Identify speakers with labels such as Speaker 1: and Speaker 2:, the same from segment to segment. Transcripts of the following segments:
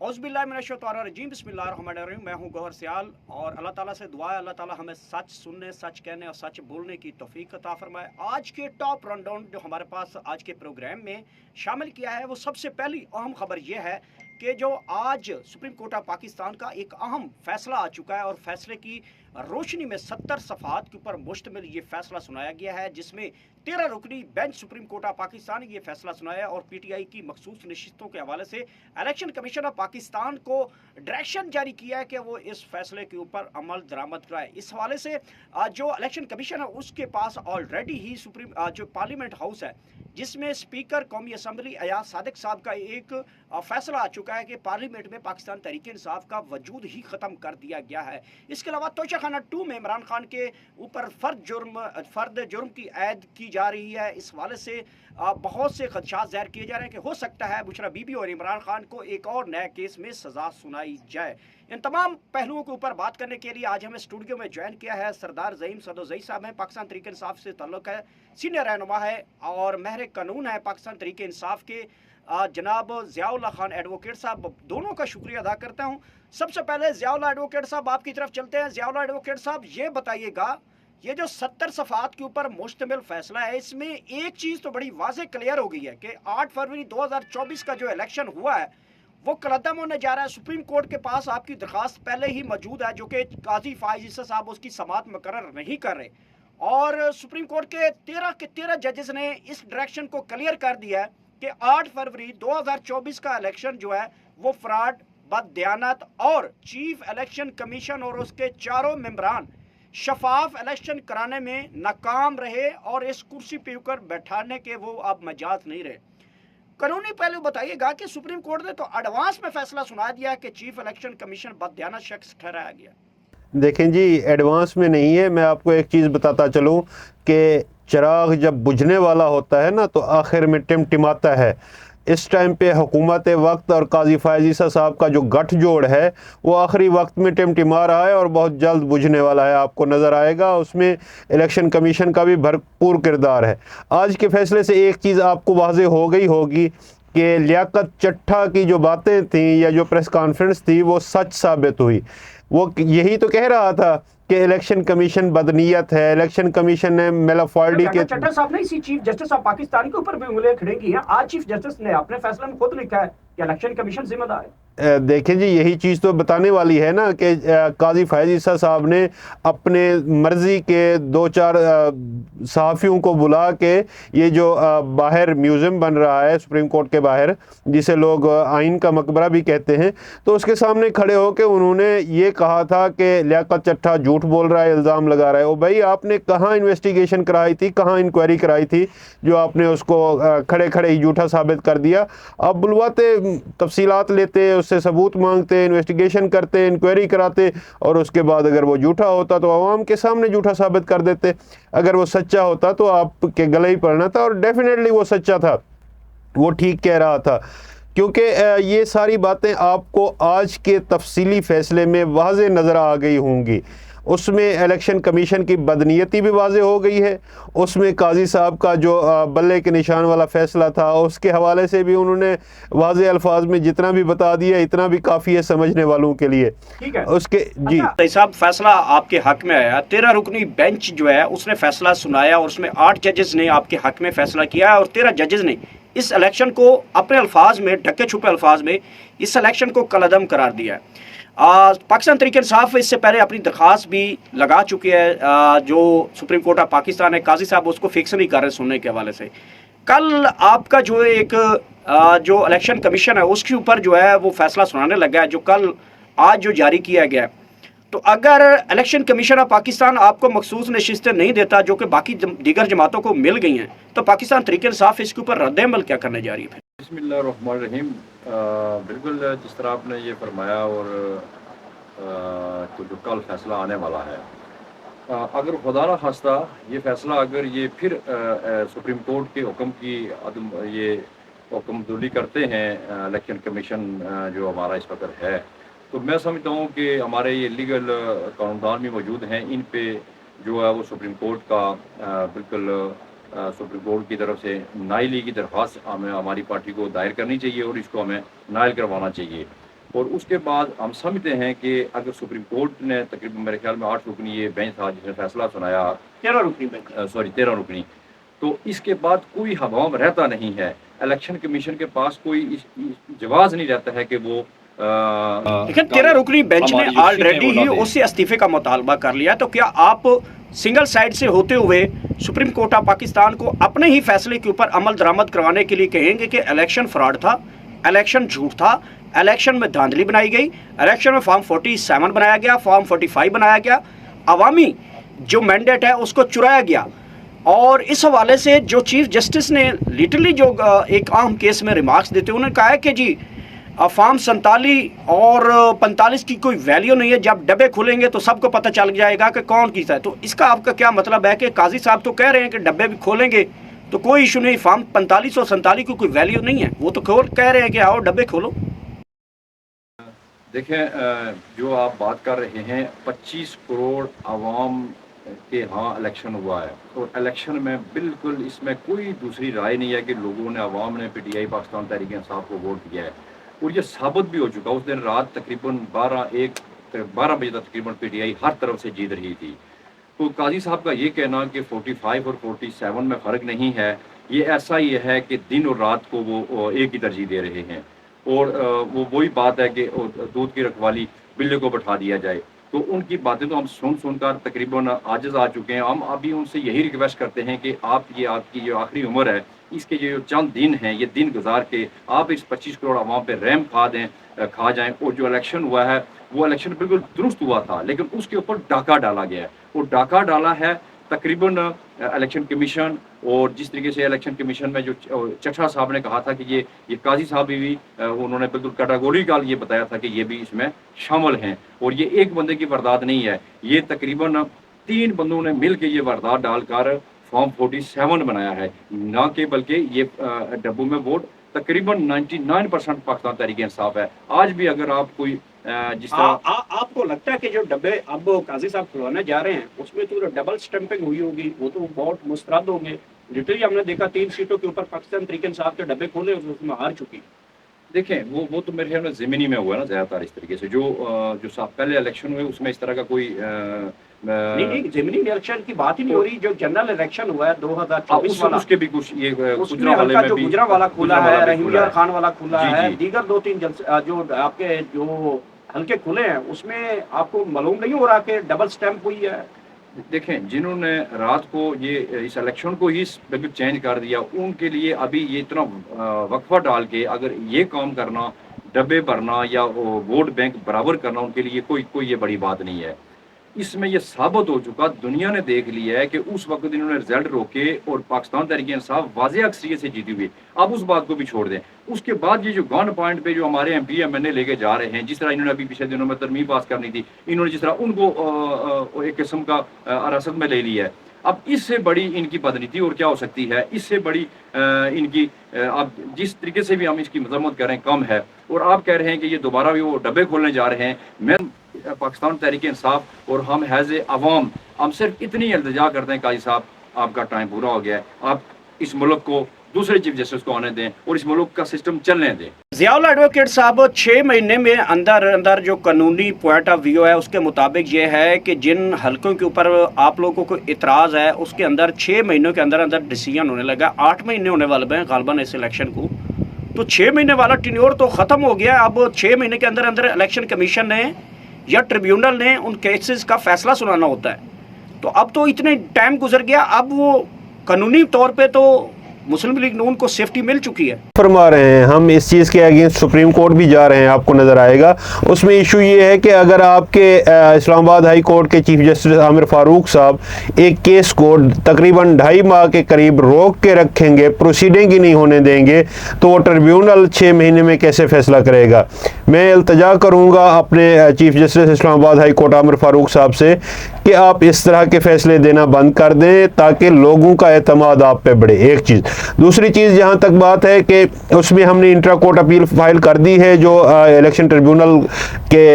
Speaker 1: औज़ुबिल्लाहिमिनश्शैतानिर्रजीम बिस्मिल्लाहिर्रहमानिर्रहीम। मैं हूँ गौहर सियाल और अल्लाह ताला से दुआ है अल्लाह ताला हमें सच सुनने, सच कहने और सच बोलने की तौफीक अता फरमाए। आज के टॉप रनडाउन जो हमारे पास आज के प्रोग्राम में शामिल किया है, वो सबसे पहली अहम खबर ये है कि जो आज सुप्रीम कोर्ट ऑफ पाकिस्तान का एक अहम फैसला आ चुका है और फैसले की रोशनी में 70 सफ़हात के ऊपर मुश्तमिल ये फैसला सुनाया गया है, जिसमें 13 रुकनी bench supreme court of Pakistan ने ये फैसला सुनाया और पीटीआई की मखसूस नशिस्तों के हवाले से इलेक्शन कमीशन ऑफ पाकिस्तान को डायरेक्शन जारी किया है कि वो इस फैसले के ऊपर अमल दरामद कराए। इस हवाले से जो इलेक्शन कमीशन है उसके पास ऑलरेडी ही सुप्रीम जो पार्लियामेंट हाउस है, जिसमें स्पीकर कौमी असम्बली अयाज सादिक साहब का एक फैसला आ चुका है कि पार्लियामेंट में पाकिस्तान तहरीक इंसाफ का वजूद ही ख़त्म कर दिया गया है। इसके अलावा तोशाखाना 2 में इमरान खान के ऊपर फ़र्द जुर्म की ऐद की जा रही है। इस हवाले से बहुत से खदशात ज़ाहिर किए जा रहे हैं कि हो सकता है बुशरा बीबी और इमरान खान को एक और नए केस में सज़ा सुनाई जाए। इन तमाम पहलुओं के ऊपर बात करने के लिए आज हमें स्टूडियो में ज्वाइन किया है सरदार ज़हीम सदोज़ई साहब हैं, पाकिस्तान तहरीक इंसाफ से ताल्लुक़ है, सीनियर रहनुमा है और महर कानून है पाकिस्तान तहरीक इंसाफ के। जनाब ज़ियाउल्लाह खान एडवोकेट साहब, दोनों का शुक्रिया अदा करता हूँ। सबसे पहले ज़ियाउल्लाह एडवोकेट साहब आपकी तरफ चलते हैं। ज़ियाउल्लाह एडवोकेट साहब, ये बताइएगा, ये जो 70 सफ़हात के ऊपर मुश्तमिल फैसला है, इसमें एक चीज़ तो बड़ी वाज़ेह क्लियर हो गई है कि 8 फरवरी 2024 का जो इलेक्शन हुआ है वो कलअदम होने जा रहा है। सुप्रीम कोर्ट के पास आपकी दरख्वास्त पहले ही मौजूद है, जो कि काजी फाइज ईसा साहब उसकी समाअत मुकर्रर नहीं कर रहे और सुप्रीम कोर्ट के 13 जजेस ने इस डायरेक्शन को क्लियर कर दिया है कि 8 फरवरी 2024 का इलेक्शन जो है वो फ्रॉड, बददयानत और चीफ इलेक्शन कमीशन और उसके चारों मेंबरान शफाफ इलेक्शन कराने में नाकाम रहे और इस कुर्सी पे ऊपर बैठाने के वो अब मजाज नहीं रहे। कानूनी पहलू बताइएगा कि सुप्रीम कोर्ट ने तो एडवांस में फैसला सुना दिया कि चीफ इलेक्शन कमीशन बददयानत शख्स ठहराया गया।
Speaker 2: देखें जी, एडवांस में नहीं है। मैं आपको एक चीज़ बताता चलूं कि चिराग जब बुझने वाला होता है ना तो आखिर में टिमटिमाता है। इस टाइम पे हुकूमत वक्त और काजी फाइज ईसा साहब का जो गठजोड़ है वो आखिरी वक्त में टिमटिमा रहा है और बहुत जल्द बुझने वाला है, आपको नज़र आएगा। उसमें इलेक्शन कमीशन का भी भरपूर किरदार है। आज के फैसले से एक चीज़ आपको वाज़ेह हो गई होगी कि लियाकत चट्ठा की जो बातें थीं या जो प्रेस कॉन्फ्रेंस थी वो सच साबित हुई। वो यही तो कह रहा था कि इलेक्शन कमीशन बदनीयत है, इलेक्शन कमीशन ने मेलाफॉल्डी के
Speaker 1: चट्टा साहब ने इसी चीफ जस्टिस ऑफ पाकिस्तान के ऊपर भी उंगलियां खड़ी की हैं। आज चीफ जस्टिस ने अपने फैसले में खुद लिखा है कि इलेक्शन कमीशन जिम्मेदार है।
Speaker 2: देखें जी, यही चीज़ तो बताने वाली है ना कि काजी फाइज ईसा साहब ने अपने मर्ज़ी के 2-4 सहाफ़ियों को बुला के ये जो बाहर म्यूज़ियम बन रहा है सुप्रीम कोर्ट के बाहर, जिसे लोग आइन का मकबरा भी कहते हैं, तो उसके सामने खड़े होकर उन्होंने ये कहा था कि लियाकत चट्ठा झूठ बोल रहा है, इल्ज़ाम लगा रहा है। ओ भाई, आपने कहाँ इन्वेस्टिगेशन कराई थी, कहाँ इंक्वायरी कराई थी जो आपने उसको खड़े खड़े ही झूठा साबित कर दिया? आप बुलवाते, तफसीलात लेते, से सबूत मांगते, इन्वेस्टिगेशन करते, इंक्वायरी कराते और उसके बाद अगर वो झूठा होता तो आवाम के सामने झूठा साबित कर देते। अगर वो सच्चा होता तो आपके गले ही पड़ना था और डेफिनेटली वो सच्चा था, वो ठीक कह रहा था। क्योंकि ये सारी बातें आपको आज के तफसीली फ़ैसले में वाज़ेह नज़र आ गई होंगी। उसमें इलेक्शन कमीशन की बदनीयती भी वाज़ेह हो गई है। उसमें काजी साहब का जो बल्ले के निशान वाला फ़ैसला था उसके हवाले से भी उन्होंने वाज़ेह अल्फाज में जितना भी बता दिया, इतना भी काफ़ी है समझने वालों के लिए।
Speaker 1: ठीक है
Speaker 2: उसके जी
Speaker 1: साहब, फैसला आपके हक में आया। 13 रुकनी बेंच जो है उसने फैसला सुनाया और उसमें 8 जजेस ने आपके हक में फैसला किया और 13 जजेस ने इस इलेक्शन को अपने अल्फाज में, ढके छुपे अल्फाज में, इस इलेक्शन को कलअदम करार दिया है। पाकिस्तान तहरीक इंसाफ इससे पहले अपनी दरख्वास्त भी लगा चुकी है। जो सुप्रीम कोर्ट ऑफ पाकिस्तान है, काजी साहब उसको फिक्स नहीं कर रहे सुनने के हवाले से। कल आपका जो एक जो इलेक्शन कमीशन है उसके ऊपर जो है वो फैसला सुनाने लगा है, जो कल आज जो जारी किया गया है। तो अगर इलेक्शन कमीशन ऑफ पाकिस्तान आपको मखसूस नशिस्तें नहीं देता जो कि बाकी दीगर जमातों को मिल गई हैं, तो पाकिस्तान तहरीक इंसाफ इसके ऊपर रद्द-ए-अमल क्या करने जा रही है?
Speaker 3: बिस्मिल्लाहिर्रहमानिर्रहीम। बिल्कुल जिस तरह आपने ये फरमाया और तो जो कल फैसला आने वाला है, अगर खुदा न खास्ता ये फैसला अगर ये फिर सुप्रीम कोर्ट के हुक्म की ये हुक्मदुली करते हैं इलेक्शन कमीशन जो हमारा इस वक्त है, तो मैं समझता हूँ कि हमारे ये लीगल कानूनदान भी मौजूद हैं। इन पे जो है वो सुप्रीम कोर्ट का बिल्कुल सुप्रीम कोर्ट की तरफ से नाइली की दरख्वास्त हमें हमारी पार्टी को दायर करनी चाहिए और इसको हमें नाइल करवाना चाहिए। और उसके बाद हम समझते हैं कि अगर सुप्रीम कोर्ट ने तकरीबन मेरे ख्याल में 8 रुकनी ये बेंच था जिसने फैसला सुनाया,
Speaker 1: 13 रुकनी बेंच,
Speaker 3: सॉरी 13 रुकनी, तो इसके बाद कोई हवाम रहता नहीं है, इलेक्शन कमीशन के पास कोई जवाब नहीं रहता है कि वो
Speaker 1: लेकिन 13 रुकनी बेंच ने ऑलरेडी ही उससे इस्तीफे का मुतालबा कर लिया। तो क्या आप सिंगल साइड से होते हुए सुप्रीम कोर्ट ऑफ पाकिस्तान को अपने ही फैसले के ऊपर अमल दरामद करवाने के लिए कहेंगे कि इलेक्शन फ्रॉड था, इलेक्शन झूठ था, इलेक्शन में धांधली बनाई गई, इलेक्शन में फॉर्म 47 बनाया गया, फॉर्म 45 बनाया गया, अवामी जो मैंडेट है उसको चुराया गया? और इस हवाले से जो चीफ जस्टिस ने लिटरली जो एक अहम केस में रिमार्क्स देते उन्होंने कहा है कि जी फॉर्म 47 और 45 की कोई वैल्यू नहीं है, जब डब्बे खुलेंगे तो सबको पता चल जाएगा कि कौन किया है। तो इसका आपका क्या मतलब है कि काजी साहब तो कह रहे हैं कि डब्बे भी खोलेंगे तो कोई इशू नहीं, फॉर्म 45 और 47 की कोई वैल्यू नहीं है, वो तो कह रहे हैं कि आओ डब्बे खोलो।
Speaker 3: देखें, जो आप बात कर रहे हैं 25 करोड़ आवाम के यहाँ इलेक्शन हुआ है और इलेक्शन में बिल्कुल इसमें कोई दूसरी राय नहीं है कि लोगों ने, आवाम ने पीटीआई पाकिस्तान तहरीक इंसाफ को वोट दिया है और ये साबित भी हो चुका। उस दिन रात तकरीबन 12 बजे तक तकरीबन पीटीआई हर तरफ से जीत रही थी। तो काजी साहब का ये कहना कि 45 और 47 में फ़र्क नहीं है, ये ऐसा ही है कि दिन और रात को वो एक ही तरजीह दे रहे हैं और वो वही बात है कि दूध की रखवाली बिल्ली को बैठा दिया जाए। तो उनकी बातें तो हम सुनकर तकरीबन आजिज़ आ चुके हैं। हम अभी उनसे यही रिक्वेस्ट करते हैं कि आपकी जो आखिरी उम्र है, इसके जो चंद दिन हैं, ये दिन गुजार के आप इस 25 करोड़ आवाम पे रहम खा जाएं। और जो इलेक्शन हुआ है वो इलेक्शन बिल्कुल दुरुस्त हुआ था, लेकिन उसके ऊपर डाका डाला गया है और डाका डाला है तकरीबन इलेक्शन कमीशन। और जिस तरीके से इलेक्शन कमीशन में जो चट्टा साहब ने कहा था कि ये काजी साहब भी उन्होंने बिल्कुल कैटेगोरिकल ये बताया था कि ये भी इसमें शामिल हैं और ये एक बंदे की वारदात नहीं है, ये तकरीबन 3 बंदों ने मिल के ये वारदात डालकर फॉर्म 47 बनाया है, ना कि बल्कि ये डब्बों में वोट तकरीबन 99% पाकिस्तान तहरीक इंसाफ है। आज भी अगर आप कोई जिस तरह
Speaker 1: आपको लगता है कि जो डब्बे अब काजी साहब खुलवाने जा रहे हैं उसमें तो डबल स्टैंपिंग हुई होगी, वो तो बहुत मुस्तरद होंगे। लिटरली हमने देखा 3 सीटों के ऊपर पाकिस्तान तहरीक इंसाफ के डब्बे खोले, उसमें हार चुकी।
Speaker 3: देखें, वो तो मेरे ख्याल में ज़मीनी में हुआ ना ज़्यादातर इस तरीके से। जो साहब पहले इलेक्शन हुए उसमें इस तरह का कोई
Speaker 1: नहीं, ज़मीनी इलेक्शन की बात ही नहीं हो रही। जो जनरल इलेक्शन हुआ है 2024 वाला,
Speaker 3: उसके भी कुछ ये
Speaker 1: गुजरांवाला जो गुजरांवाला खुला है, रहीमिया खान वाला खुला है, दीगर 2-3 जो आपके जो हल्के खुले हैं उसमें आपको मालूम नहीं हो रहा कि डबल स्टैंप हुई है।
Speaker 3: देखें, जिन्होंने रात को ये इस इलेक्शन को ही बिल्कुल चेंज कर दिया, उनके लिए अभी ये इतना वक्फा डाल के अगर ये काम करना, डब्बे भरना या वोट बैंक बराबर करना, उनके लिए कोई ये बड़ी बात नहीं है। इसमें यह साबित हो चुका, दुनिया ने देख लिया है कि उस वक्त इन्होंने रिजल्ट रोके और पाकिस्तान तहरीक इंसाफ वाज़ेह अक्सरियत से जीती हुई। अब उस बात को भी छोड़ दें। उसके बाद ये जो गन पॉइंट पे जो हमारे MP MNA लेके जा रहे हैं, जिस तरह इन्होंने अभी पिछले दिनों में तरमीम पास करनी थी, इन्होंने जिस तरह उनको एक किस्म का हिरासत में ले लिया है। अब इससे बड़ी इनकी बदनीति और क्या हो सकती है? इससे बड़ी इनकी अब जिस तरीके से भी हम इसकी मजम्मत कर रहे हैं कम है, और आप कह रहे हैं कि ये दोबारा भी वो डब्बे खोलने जा रहे हैं। मैं पाकिस्तान तहरीक इंसाफ और हम हैज़ ए अवाम, हम सिर्फ इतनी इल्तिजा करते हैं, काजी साहब आपका टाइम पूरा हो गया है, आप इस मुल्क को दूसरे चीफ जस्टिस को आने दें और इस मुल्क का सिस्टम चलने दें।
Speaker 1: ज़ियाउल एडवोकेट साहब, 6 महीने में अंदर जो कानूनी पॉइंट ऑफ व्यू है उसके मुताबिक ये है कि जिन हलकों के ऊपर आप लोगों को इतराज़ है उसके अंदर 6 महीनों के अंदर डिसीजन होने लगा। 8 महीने होने वाले हैं गालबन इस इलेक्शन को, तो 6 महीने वाला टेन्योर तो ख़त्म हो गया। अब 6 महीने के अंदर इलेक्शन कमीशन ने या ट्रिब्यूनल ने उन केसेस का फैसला सुनाना होता है। तो अब तो इतने टाइम गुजर गया, अब वो कानूनी तौर पे तो मुस्लिम लीग नून को सेफ्टी मिल चुकी है।
Speaker 2: फरमा रहे हैं हम इस चीज़ के अगेंस्ट सुप्रीम कोर्ट भी जा रहे हैं, आपको नज़र आएगा। उसमें इशू ये है कि अगर आपके इस्लामाबाद हाई कोर्ट के चीफ जस्टिस आमिर फारूक साहब एक केस को तकरीबन 2.5 माह के करीब रोक के रखेंगे, प्रोसीडिंग ही नहीं होने देंगे, तो वो ट्रिब्यूनल 6 महीने में कैसे फैसला करेगा? मैं इल्तजा करूँगा अपने chief justice Islamabad high court Aamir Farooq साहब से कि आप इस तरह के फैसले देना बंद कर दें ताकि लोगों का एतमाद आप पे बढ़े। एक चीज़। दूसरी चीज़, जहाँ तक बात है कि उसमें हमने इंट्रा कोर्ट अपील फाइल कर दी है, जो इलेक्शन ट्रिब्यूनल के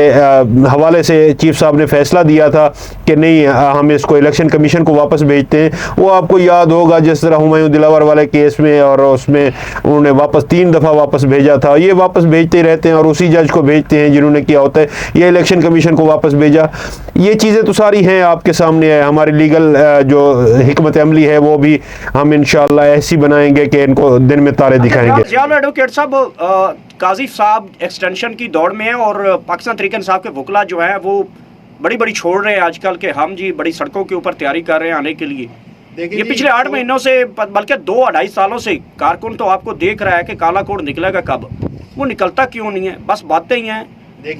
Speaker 2: हवाले से चीफ साहब ने फैसला दिया था कि नहीं हम इसको इलेक्शन कमीशन को वापस भेजते हैं। वो आपको याद होगा जिस तरह हुमायूं दिलावर वाले केस में, और उसमें उन्होंने वापस 3 दफ़ा वापस भेजा था। ये वापस भेजते रहते हैं और उसी जज जज को भेजते हैं जिन्होंने किया होता है, या इलेक्शन कमीशन को वापस भेजा। ये चीज़ें तो सारी हैं आपके सामने है। हमारी लीगल जो हिकमत अमली है वो भी हम इंशाअल्लाह ऐसी बनाएंगे कि इनको दिन में तारे दिखाएंगे।
Speaker 1: एडवोकेट साहब, काजी साहब एक्सटेंशन की दौड़ में है और पाकिस्तान तहरीक इंसाफ के वकला जो है वो बड़ी बड़ी छोड़ रहे हैं आजकल के, हम जी बड़ी सड़कों के ऊपर तैयारी कर रहे हैं आने के लिए। ये पिछले 8 महीनों से बल्कि 2-2.5 सालों से कारकुन तो आपको देख रहा है कि काला कोड निकलेगा कब, वो निकलता क्यों नहीं है? बस बातें ही हैं,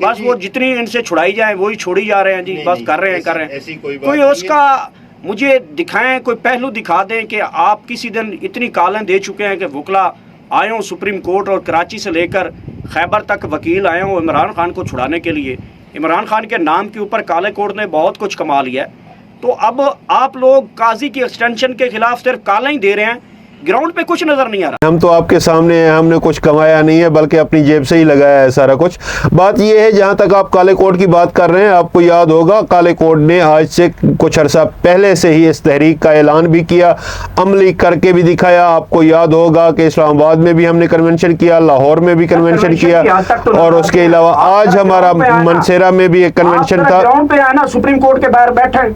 Speaker 1: बस वो जितनी इनसे छुड़ाई जाए वही छोड़ी जा रहे हैं जी, बस कर रहे हैं। कोई उसका मुझे दिखाएं, कोई पहलू दिखा दें कि आप किसी दिन इतनी कालें दे चुके हैं कि वकला आए हों सुप्रीम कोर्ट और कराची से लेकर खैबर तक वकील आए हों इमरान खान को छुड़ाने के लिए। इमरान खान के नाम के ऊपर काले कोर्ट ने बहुत कुछ कमा लिया है। तो अब आप लोग काजी की एक्सटेंशन के खिलाफ सिर्फ काला ही दे रहे हैं, ग्राउंड पे कुछ नजर नहीं आ रहा।
Speaker 2: हम तो आपके सामने हैं, हमने कुछ कमाया नहीं है बल्कि अपनी जेब से ही लगाया है सारा कुछ। बात यह है, जहां तक आप काले कोड की बात कर रहे हैं, आपको याद होगा काले कोड ने आज से कुछ अरसा पहले से ही इस तहरीक का ऐलान भी किया, अमली करके भी दिखाया। आपको याद होगा कि इस्लामाबाद में भी हमने कन्वेंशन किया, लाहौर में भी कन्वेंशन किया, और उसके अलावा आज हमारा मनसेरा में भी एक कन्वेंशन था।
Speaker 1: ग्राउंड पे आना, सुप्रीम कोर्ट के बाहर बैठे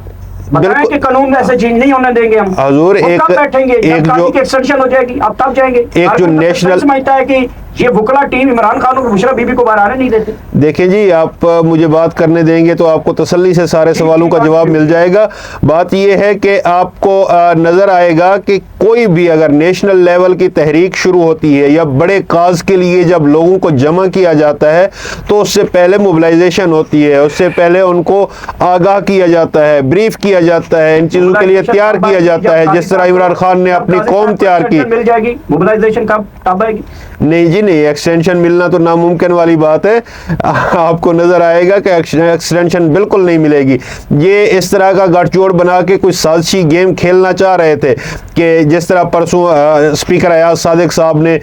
Speaker 1: बताएं कि कानून ऐसे चेंज नहीं होने देंगे हम।
Speaker 2: हजूर एक
Speaker 1: बैठेंगे एक जो एक्सटेंशन हो जाएगी अब तब जाएंगे।
Speaker 2: एक जो नेशनल
Speaker 1: समझता है कि ये वकला टीम इमरान खान और मुशर्रफ बीबी को बाहर आने नहीं देते।
Speaker 2: देखें जी, आप मुझे बात करने देंगे तो आपको तसल्ली से सारे सवालों का जवाब मिल जाएगा। बात यह है कि आपको नजर आएगा कि कोई भी अगर नेशनल लेवल की तहरीक शुरू होती है या बड़े काज के लिए जब लोगों को जमा किया जाता है तो उससे पहले मोबिलाइजेशन होती है, उससे पहले उनको आगाह किया जाता है, ब्रीफ किया जाता है, इन चीजों के लिए तैयार किया जाता है। जिस तरह इमरान खान ने अपनी कौम तैयार की।
Speaker 1: मिल जाएगी मोबिलाइजेशन कब आएगी?
Speaker 2: नहीं जी नहीं, एक्सटेंशन मिलना तो नामुमकिन वाली बात है। आपको नजर आएगा कि एक्सटेंशन बिल्कुल नहीं मिलेगी। ये इस तरह का गठजोड़ बना के कुछ साजिशी गेम खेलना चाह रहे थे कि जिस तरह परसों स्पीकर अयाज सादिक साहब ने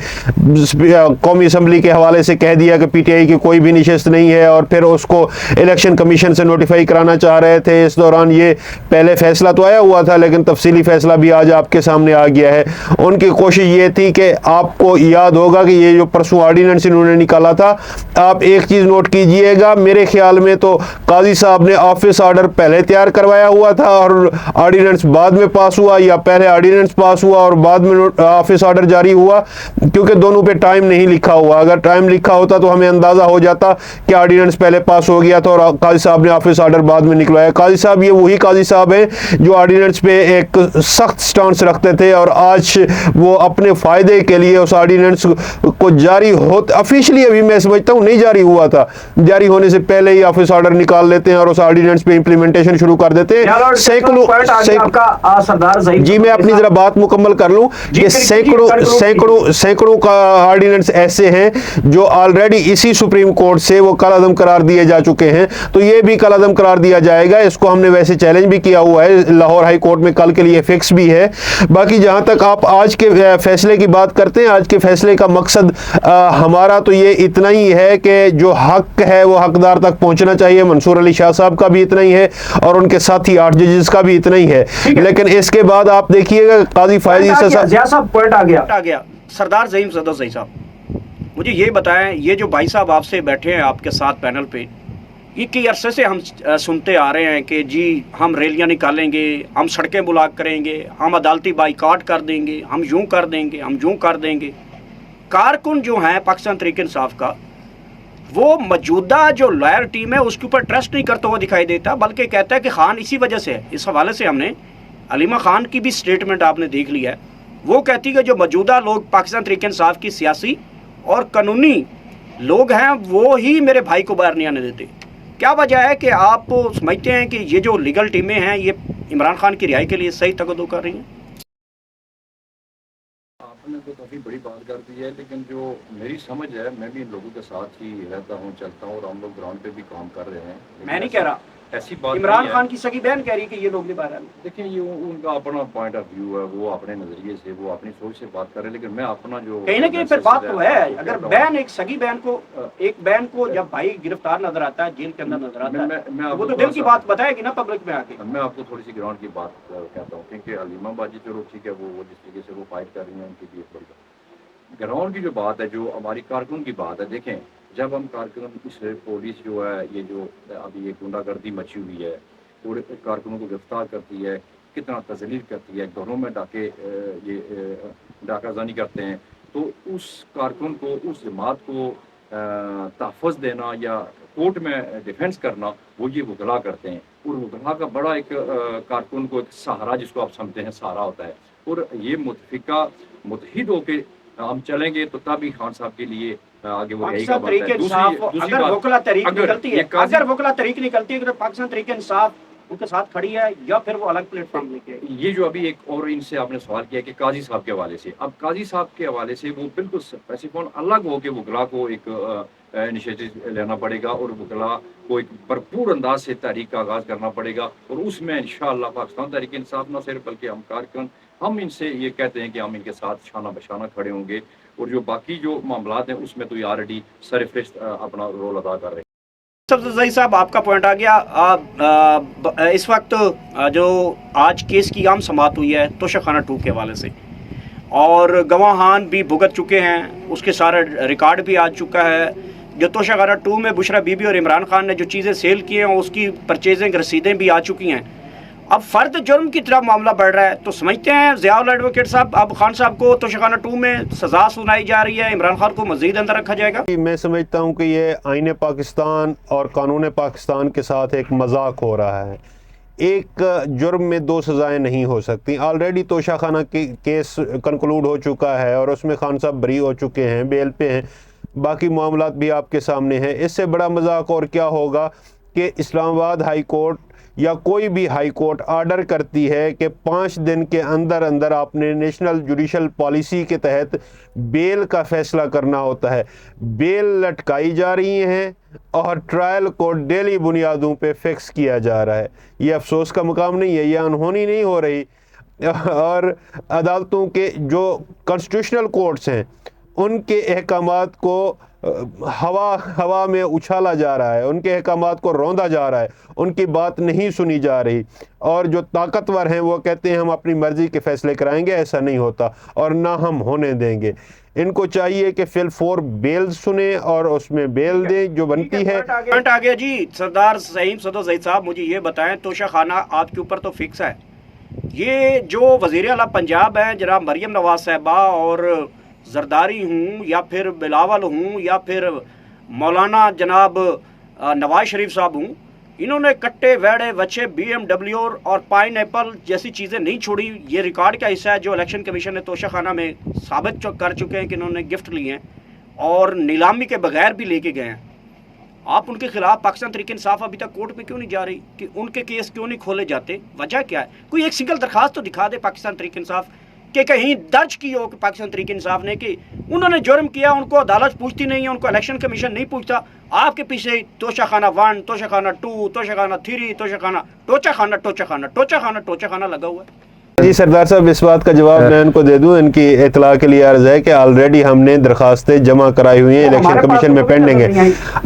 Speaker 2: कौमी असम्बली के हवाले से कह दिया कि पीटीआई की कोई भी नशिस्त नहीं है, और फिर उसको इलेक्शन कमीशन से नोटिफाई कराना चाह रहे थे। इस दौरान ये पहले फैसला तो आया हुआ था लेकिन तफसीली फैसला भी आज आपके सामने आ गया है। उनकी कोशिश ये थी कि आपको याद होगा कि ये जो परसों ऑर्डिनेंस इन्होंने निकाला था, आप एक चीज नोट कीजिएगा, मेरे ख्याल में तो काजी साहब ने ऑफिस ऑर्डर पहले तैयार करवाया हुआ था और ऑर्डिनेंस बाद में पास हुआ, या पहले ऑर्डिनेंस पास हुआ और बाद में ऑफिस ऑर्डर जारी हुआ, क्योंकि दोनों पे टाइम नहीं लिखा हुआ। अगर टाइम लिखा होता तो हमें अंदाजा हो जाता कि ऑर्डिनेंस पहले पास हो गया था और काजी साहब ने ऑफिस ऑर्डर बाद में निकलवाया। काजी साहब ये वही काजी साहब हैं जो ऑर्डिनेंस पे एक सख्त स्टांस रखते थे और आज वो अपने फायदे के लिए उस ऑर्डिनेंस को जारी हो ऑफिशियली, अभी मैं समझता हूँ नहीं जारी हुआ था, जारी होने से पहले ही ऑफिस ऑर्डर निकाल लेते हैं और उस ऑर्डिनेंस पे इंप्लीमेंटेशन शुरू कर देते हैं। सैकड़ों जी मैं अपनी जरा बात मुकम्मल कर लूं कि सैकड़ों का ऑर्डिनेंस ऐसे हैं जो ऑलरेडी इसी सुप्रीम कोर्ट से वो कलअदम करार दिए जा चुके हैं, तो ये भी कलअदम करार दिया जाएगा। इसको हमने वैसे चैलेंज भी किया हुआ है, लाहौर हाई कोर्ट में कल के लिए फिक्स भी है। बाकी जहां तक आप आज के फैसले की बात करते हैं, आज के फैसले का मकसद हमारा तो ये इतना ही है कि जो हक है वो हकदार तक पहुंचना चाहिए। मंसूर अली शाह साहब का भी इतना ही है और उनके साथी 8 जजेस का भी इतना ही है। लेकिन इसके बाद आप देखिएगा काजी फायज ईसा
Speaker 1: साहब पॉइंट आ गया सरदार ज़हीम सदर साहब, मुझे ये बताएं, ये जो भाई साहब आपसे बैठे हैं आपके साथ पैनल पे, ये कई अरसे से हम सुनते आ रहे हैं कि जी हम रैलियां निकालेंगे, हम सड़कें ब्लॉक करेंगे, हम अदालती बाइकाट कर देंगे, हम यूं कर देंगे, हम यूं कर देंगे। कारकुन जो हैं पाकिस्तान तहरीक इंसाफ का, वो मौजूदा जो लॉयर टीम है उसके ऊपर ट्रस्ट नहीं करता हुआ दिखाई देता, बल्कि कहता है कि खान इसी वजह से है। इस हवाले से हमने अलीमा खान की भी स्टेटमेंट आपने देख लिया है, वो कहती है कि जो मौजूदा लोग पाकिस्तान तहरीक इंसाफ की सियासी और कानूनी लोग हैं वो ही मेरे भाई को बाहर नहीं आने देते। क्या वजह है कि आप समझते हैं कि ये जो लीगल टीमें हैं ये इमरान खान की रिहाई के लिए सही तकद्दो कर रही हैं?
Speaker 3: आपने तो काफ़ी बड़ी बात कर दी है, लेकिन जो मेरी समझ है, मैं भी इन लोगों के साथ ही रहता हूँ, चलता हूँ और हम लोग ग्राउंड पे भी काम कर रहे हैं।
Speaker 1: मैं नहीं कह रहा,
Speaker 3: ऐसी बात
Speaker 1: इमरान खान की सगी बहन कह रही है कि ये लोग नहीं बाहर आ रहे।
Speaker 3: देखिए ये उनका अपना पॉइंट ऑफ व्यू है, वो अपने नज़रिए से, वो अपनी सोच से बात कर रहे हैं, लेकिन मैं अपना जो
Speaker 1: कहीं ना कहीं फिर बात तो है, अगर बहन एक सगी बहन को, एक बहन को जब भाई गिरफ्तार नजर आता है, जेल के अंदर नजर आता है, वो तो दिल की बात बताएगी ना पब्लिक में आके।
Speaker 3: मैं आपको थोड़ी सी ग्राउंड की बात कहता हूँ, क्योंकि अलीमा बाजी चलो ठीक है, वो जिस तरीके से वो फाइट कर रही है उनकी भी एक बड़ी ग्राउंड की जो बात है, जो हमारी कारकुन की बात है। देखें जब हम कारकुन इस पुलिस जो है ये जो अभी ये गुंडागर्दी मची हुई है और कारकुनों को गिरफ्तार करती है, कितना तजलील करती है, घरों में डाकाजानी करते हैं, तो उस कारकुन को, उस जमात को तहफ़्फ़ुज़ देना या कोर्ट में डिफेंस करना, वो ये वकला करते हैं। और वकला का बड़ा एक कारकुन को एक सहारा, जिसको आप समझते हैं सहारा होता है। और ये मुत्तहिद होके हम चलेंगे तो तभी खान साहब के लिए आगे वो यही का
Speaker 1: पाकिस्तान तरीके
Speaker 3: बनता है।
Speaker 1: इंसाफ
Speaker 3: दूसरी
Speaker 1: अगर
Speaker 3: बात,
Speaker 1: वकला तहरीक
Speaker 3: अगर
Speaker 1: निकलती है,
Speaker 3: ये काजी
Speaker 1: अगर वकला तहरीक निकलती है, अगर पाकिस्तान तरीके इंसाफ उनके साथ खड़ी है या फिर वो अलग प्लेटफॉर्म लेके आएगी।
Speaker 3: ये जो अभी एक और इनसे आपने सवाल किया कि काजी साहब के हवाले से, अब काजी साहब के हवाले से वो बिल्कुल स्पेसिफोन अलग हो के वकला को एक इनिशिएटिव लेना पड़ेगा और वकला को एक भरपूर अंदाज से तहरीक का आगाज़ करना पड़ेगा। और उसमें इंशाअल्लाह पाकिस्तान तहरीक इंसाफ न सिर्फ बल्कि हम कारकुन, हम इनसे ये कहते हैं कि हम इनके साथ शाना बशाना खड़े होंगे। और जो बाकी जो मामलात हैं उसमें तो ये ऑलरेडी सरफहरिस्त अपना रोल अदा कर रहे हैं।
Speaker 1: सबसे सही साहब, आपका पॉइंट आ गया। इस वक्त जो आज केस की आम समाअत हुई है तोशाखाना 2 के हवाले से, और गवाहान भी भुगत चुके हैं, उसके सारा रिकॉर्ड भी आ चुका है। जो तोशाखाना 2 में बुशरा बीबी और इमरान खान ने जो चीज़ें सेल की हैं उसकी परचेजिंग रसीदें भी आ चुकी हैं। अब फर्द जुर्म की तरफ मामला बढ़ रहा है, तो समझते हैं ज़ियाउल एडवोकेट साहब, अब खान साहब को तोशाखाना 2 में सज़ा सुनाई जा रही है, इमरान खान को मज़ीद अंदर रखा जाएगा।
Speaker 2: मैं समझता हूँ कि ये आईन पाकिस्तान और कानून पाकिस्तान के साथ एक मजाक हो रहा है। एक जुर्म में 2 सज़ाएँ नहीं हो सकती। ऑलरेडी तोशाखाना केस कंक्लूड हो चुका है और उसमें खान साहब बरी हो चुके हैं, बेल पे हैं, बाकी मामलात भी आपके सामने हैं। इससे बड़ा मजाक और क्या होगा कि इस्लामाबाद हाई कोर्ट या कोई भी हाई कोर्ट आर्डर करती है कि 5 दिन के अंदर अंदर आपने नेशनल जुडिशल पॉलिसी के तहत बेल का फ़ैसला करना होता है। बेल लटकाई जा रही हैं और ट्रायल को डेली बुनियादों पे फिक्स किया जा रहा है। ये अफसोस का मुकाम नहीं है, ये अनहोनी नहीं हो रही। और अदालतों के जो कॉन्स्टिट्यूशनल कोर्ट्स हैं उनके अहकामात को हवा में उछाला जा रहा है, उनके अहकामात को रौंदा जा रहा है, उनकी बात नहीं सुनी जा रही। और जो ताकतवर हैं वो कहते हैं हम अपनी मर्ज़ी के फ़ैसले कराएंगे। ऐसा नहीं होता और ना हम होने देंगे। इनको चाहिए कि फिल बेल सुने और उसमें बेल दें जो बनती है।
Speaker 1: पॉइंट आ गया जी। सरदार सईम सदर ज़ईद साहब, मुझे ये बताएं, तोशाखाना आपके ऊपर तो फिक्स है, ये जो वज़ीर आला पंजाब हैं जनाब मरियम नवाज साहबा और जरदारी हूँ या फिर बिलावल हूँ या फिर मौलाना जनाब नवाज शरीफ साहब हूँ, इन्होंने कट्टे वेड़े वच्छे BMW और पाइन एप्पल जैसी चीज़ें नहीं छोड़ी। ये रिकॉर्ड का हिस्सा है जो इलेक्शन कमीशन ने तोशाखाना में साबित कर चुके हैं कि इन्होंने गिफ्ट लिए हैं और नीलामी के बगैर भी लेके गए हैं। आप उनके खिलाफ पाकिस्तान तरीके इंसाफ अभी तक कोर्ट में क्यों नहीं जा रही कि उनके केस क्यों नहीं खोले जाते? वजह क्या है? कोई एक सिंगल दरखास्त तो दिखा दे पाकिस्तान तरीके इंसाफ कि कहीं दर्ज की हो कि पाकिस्तान तरीके इंसाफ ने कि उन्होंने जुर्म किया, उनको अदालत पूछती नहीं है, उनको इलेक्शन कमीशन नहीं पूछता। आपके पीछे तोशाखाना 1, तोशाखाना 2, तोशाखाना 3, टोचाखाना लगा हुआ है।
Speaker 2: जी सरदार साहब, इस बात का जवाब मैं इनको दे दूं। इनकी इतला के लिए अर्ज है कि ऑलरेडी हमने दरखास्तें जमा कराई हुई हैं, इलेक्शन कमीशन में पेंडिंग है।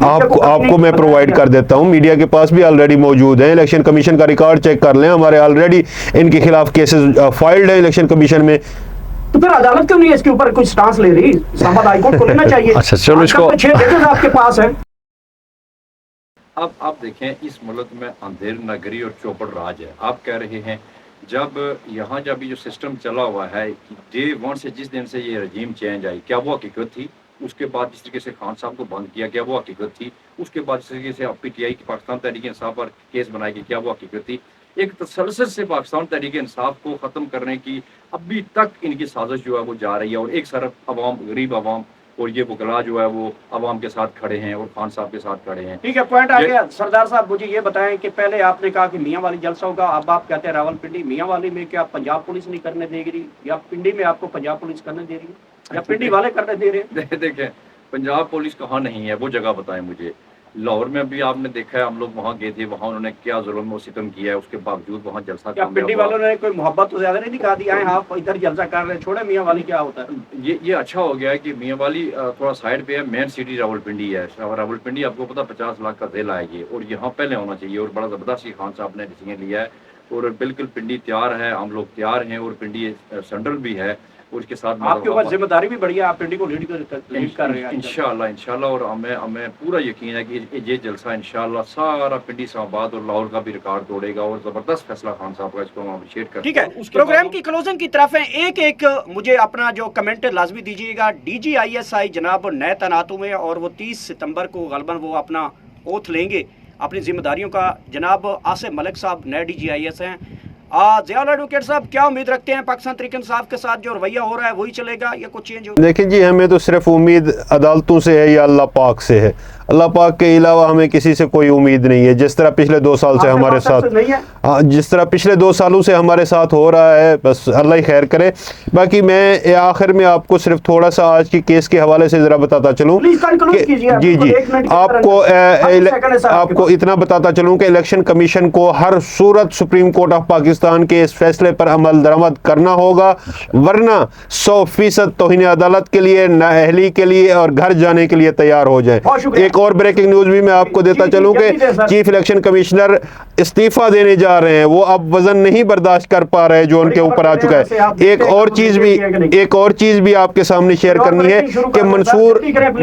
Speaker 2: आपको मैं प्रोवाइड कर देता हूं, मीडिया के पास भी ऑलरेडी मौजूद है। इलेक्शन कमीशन का रिकॉर्ड चेक कर लें, हमारे ऑलरेडी इनके खिलाफ केसेस फाइल्ड है इलेक्शन कमीशन में।
Speaker 1: तो फिर अदालत क्यों नहीं इसके ऊपर कुछ स्टांस ले रही? इस्लामाबाद हाई कोर्ट को लेना चाहिए।
Speaker 3: अच्छा चलो, इसको
Speaker 1: आपके पास है।
Speaker 3: अब आप देखें, इस मुल्क में अंधेर नगरी और चौपड़ राज है। आप कह रहे हैं जब यहाँ जब ये जो सिस्टम चला हुआ है डे 1 से, जिस दिन से ये रजीम चेंज आई, क्या वो हकीकत थी? उसके बाद जिस तरीके से खान साहब को बंद किया, क्या वो हकीकत थी? उसके बाद जिस तरीके से PTI की पाकिस्तान तहरीक इंसाफ पर केस बनाई गई, क्या वो हकीकत थी? एक तसलसल से पाकिस्तान तहरीक इंसाफ को ख़त्म करने की अभी तक इनकी साजिश जो है वो जा रही है। और एक तरफ अवाम, गरीब अवाम, और ये वकला जो है वो अवाम के साथ खड़े हैं और खान साहब के साथ खड़े हैं।
Speaker 1: ठीक है, पॉइंट आ गया। सरदार साहब, मुझे ये बताएं कि पहले आपने कहा कि मियाँ वाली जलसा होगा, अब आप कहते हैं रावलपिंडी। मियाँ वाली में क्या पंजाब पुलिस नहीं करने दे रही, या पिंडी में आपको पंजाब पुलिस करने दे रही है, या पिंडी वाले करने दे रहे हैं?
Speaker 3: देखें, पंजाब पुलिस कहाँ नहीं है, वो जगह बताएं मुझे। लाहौर में भी आपने देखा है, हम लोग वहाँ गए थे, वहाँ उन्होंने क्या जुल्म और सितम किया है, उसके बावजूद वहाँ जलसा।
Speaker 1: क्या पिंडी वालों ने कोई मोहब्बत तो ज्यादा नहीं दिखा दी? आए आप इधर जलसा कर रहे हैं, छोड़े मियाँ वाली क्या होता है?
Speaker 3: ये अच्छा हो गया है कि मियाँ वाली थोड़ा साइड पे है, मेन सिटी रावलपिंडी है। रावलपिंडी आपको पता 50 लाख का ज़िला है ये, और यहाँ पहले होना चाहिए। और बड़ा ज़बरदस्त खान साहब ने डिसीजन लिया है और बिल्कुल पिंडी तैयार है, हम लोग तैयार हैं और पिंडी सेंट्रल भी है। और इसके साथ
Speaker 1: आपके ऊपर जिम्मेदारी भी बढ़िया, आप पिंडी को लीड कर रहे हैं
Speaker 3: इंशाल्लाह। और हमें पूरा यकीन है कि ये जलसा इंशाल्लाह सारा पिंडी इस्लामाबाद और लाहौर का भी रिकॉर्ड तोड़ेगा और जबरदस्त फैसला खान साहब का, इसको हम अप्रिशिएट करते हैं।
Speaker 1: ठीक है, प्रोग्राम की क्लोजिंग की तरफ है, एक मुझे अपना जो कमेंट लाजमी दीजिएगा। DGISI जनाब नए तैनात हुए और वो 30 सितंबर को गलबन वो अपना ओथ लेंगे अपनी जिम्मेदारियों का। जनाब आसिफ मलिक साहब नए DGIS हैं। ज़ियाउल एडवोकेट साहब क्या उम्मीद रखते हैं पाकिस्तान तहरीक इंसाफ के साथ जो रवैया हो रहा है वही चलेगा या कुछ चेंज होगा?
Speaker 2: देखिए जी, हमें तो सिर्फ उम्मीद अदालतों से है या अल्लाह पाक से है। अल्लाह पाक के अलावा हमें किसी से कोई उम्मीद नहीं है। जिस तरह पिछले 2 साल से हमारे साथ, जिस तरह पिछले 2 सालों से हमारे साथ हो रहा है, बस अल्लाह ही खैर करे। बाकी मैं आखिर में आपको सिर्फ थोड़ा सा आज की केस के हवाले से ज़रा बताता चलूँ। जी, आपको इतना बताता चलूँ कि इलेक्शन कमीशन को हर सूरत सुप्रीम कोर्ट ऑफ पाकिस्तान के इस फैसले पर अमल दरामद करना होगा, वरना 100% तौहीन अदालत के लिए, नाअहली के लिए और घर जाने के लिए तैयार हो जाए। एक और ब्रेकिंग न्यूज भी मैं आपको देता चलूं कि चीफ इलेक्शन कमिश्नर इस्तीफा देने जा रहे हैं। वो अब वजन नहीं बर्दाश्त कर पा रहे जो उनके ऊपर आ चुका है। एक और चीज भी आपके सामने शेयर करनी है कि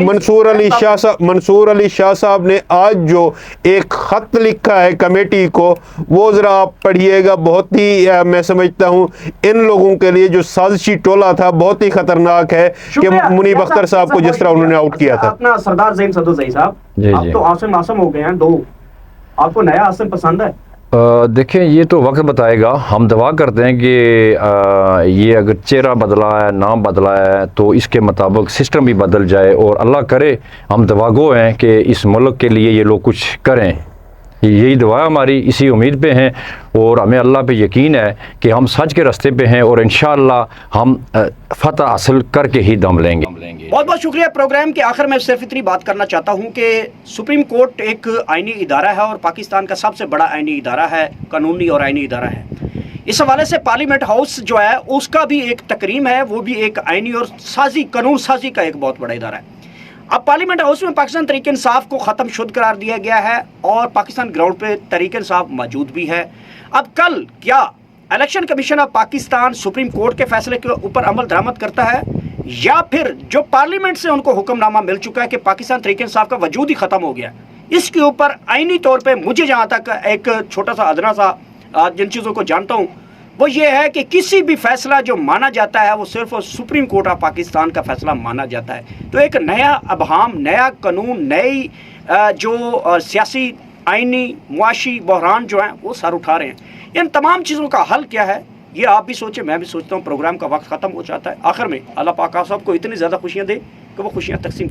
Speaker 2: मंसूर अली शाह साहब ने आज जो एक खत लिखा है कमेटी को, वो जरा आप पढ़िएगा। बहुत ही मैं समझता हूं इन लोगों के लिए जो साजिशी टोला था बहुत ही खतरनाक है कि मुनीब अख्तर साहब को जिस तरह उन्होंने आउट किया था।
Speaker 1: अपना सरदार ज़ैन सदुज़ई साहब, आप तो आसिम हो गए हैं 2, आपको नया आसिम पसंद है?
Speaker 3: देखें, ये तो वक्त बताएगा। हम दुआ करते हैं कि ये अगर चेहरा बदला है, नाम बदला है, तो इसके मुताबिक सिस्टम भी बदल जाए और अल्लाह करे, हम दुआ गो हैं कि इस मुल्क के लिए ये लोग कुछ करें। यही दुआ हमारी, इसी उम्मीद पे हैं और हमें अल्लाह पे यकीन है कि हम सच के रास्ते पे हैं और इंशाअल्लाह हम फतह हासिल करके ही दम लेंगे।
Speaker 1: बहुत बहुत शुक्रिया। प्रोग्राम के आखिर में सिर्फ इतनी बात करना चाहता हूं कि सुप्रीम कोर्ट एक आईनी इदारा है और पाकिस्तान का सबसे बड़ा आईनी इदारा है, कानूनी और आईनी इदारा है। इस हवाले से पार्लियामेंट हाउस जो है उसका भी एक तकरीम है, वो भी एक आईनी और कानून साजी का एक बहुत बड़ा इदारा है। अब पार्लियामेंट हाउस में पाकिस्तान तहरीक इंसाफ को ख़त्म शुद्ध करार दिया गया है और पाकिस्तान ग्राउंड पे तहरीक इंसाफ मौजूद भी है। अब कल क्या election commission of Pakistan supreme court के फैसले के ऊपर अमल दरामद करता है या फिर जो पार्लियामेंट से उनको हुक्मनामा मिल चुका है कि पाकिस्तान तहरीक इंसाफ का वजूद ही ख़त्म हो गया, इसके ऊपर आईनी तौर पर मुझे जहाँ तक एक छोटा सा अदना सा जिन चीज़ों को जानता हूँ वो ये है कि किसी भी फैसला जो माना जाता है वो सिर्फ सुप्रीम कोर्ट ऑफ पाकिस्तान का फैसला माना जाता है। तो एक नया अबहाम, नया कानून, नई जो सियासी आईनी मुआशी बहरान जो हैं वो सर उठा रहे हैं। इन तमाम चीज़ों का हल क्या है ये आप भी सोचें, मैं भी सोचता हूँ। प्रोग्राम का वक्त ख़त्म हो जाता है। आखिर में अल्लाह पाक आप सबको इतनी ज़्यादा खुशियाँ दे कि वो खुशियाँ तकसीम